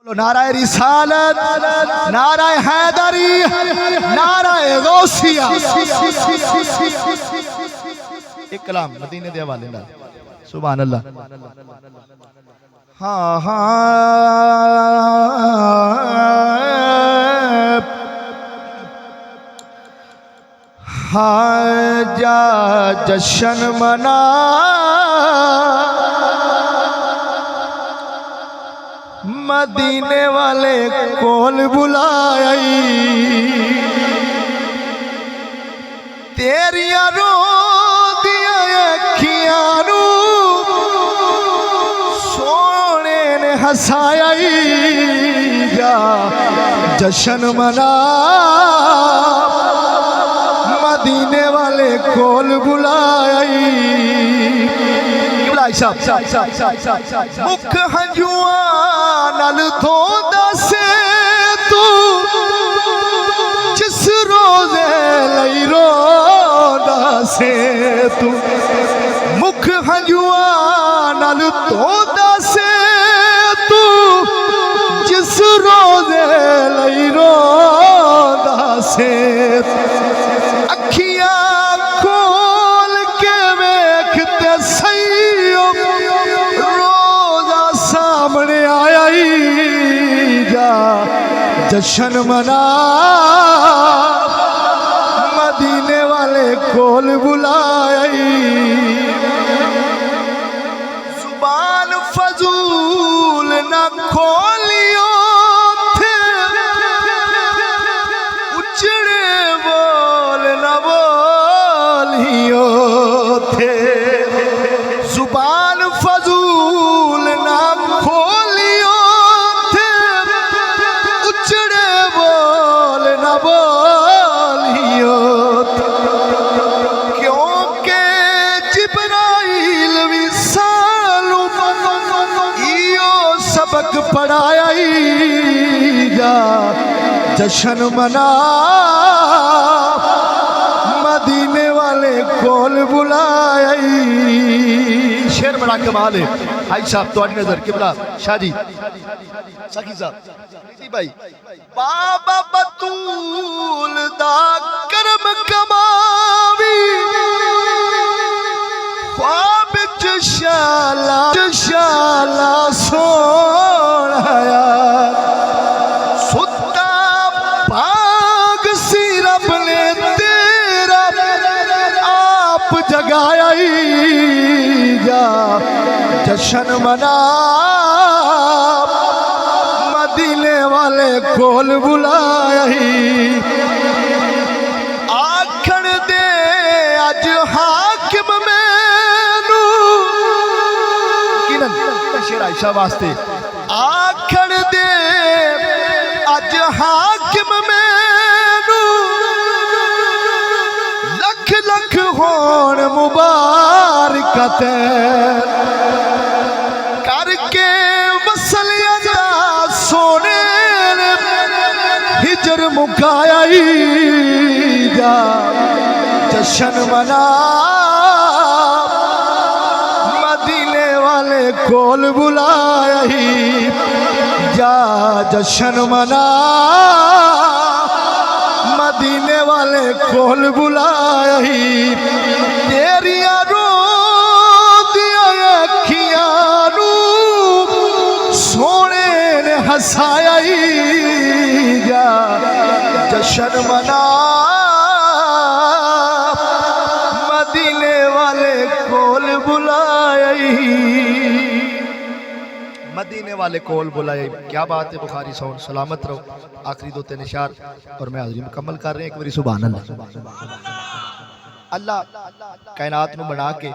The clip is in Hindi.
नाराए रिसालत, नाराए हैदरी, नाराए गौसिया। एक कलाम मदीने दे हवाले नाल। सुभान अल्लाह। हाँ हाँ जा जशन मना मदीने वाले कोल बुलाई तेरिया रो दिया अखियां नू सोने ने हसाया जा जशन मना मदीने वाले कोल बुलाई मुख हंजुआ नल धोंदा से तू जिस रोज़े लई रोंदा से तू मुख हंजुआ नल धोंदा से तू जिस रोज़े लई रोंदा से अखियां खोल के वेखते सही जशन मना मदीने वाले कोल बुलाई जुबान फजूल न खोलियो थे उचड़े बोल न बोलियो थे जुबान फजूल न खोलियो क्योंकि जिब्राइल भी सालू इयो सबक पढ़ाया जा जशन मना मदीने वाले कोल बुलाया। शेर बड़ा कमाल है भाई साहब तो नजर किबला शाह जी सखी साहब भाई बाबा बतूल दा करम कमावी ख्वाब च शाला सोहणा सुता भाग सी रब ने तेरा आप जगाया जा जशन मना मदीने वाले कोल बुलाई आखण दे अज हाकिम मैनू शेर आयशा वास्ते आखण दे अज हाकिम मैनू लख लख होण मुबारकत करके वसलिया सोने हिजर मुकाया जा जशन मना मदीने वाले कोल बुलाया जा जशन मना मदीने वाले कोल बुलाया तेरिया रो दिया अखियां नू सोने ने हसाया जा जशन मना मदीने वाले कोल बुलाया मदीने वाले कोल बुलाए। क्या बात है बुखारी सौन सलामत रहो आखिरी दो तीन इशार और मैं हाज़िरी मुकम्मल कर रहे हैं एक बारी सुभान अल्लाह। अल्लाह कायनात नू बना के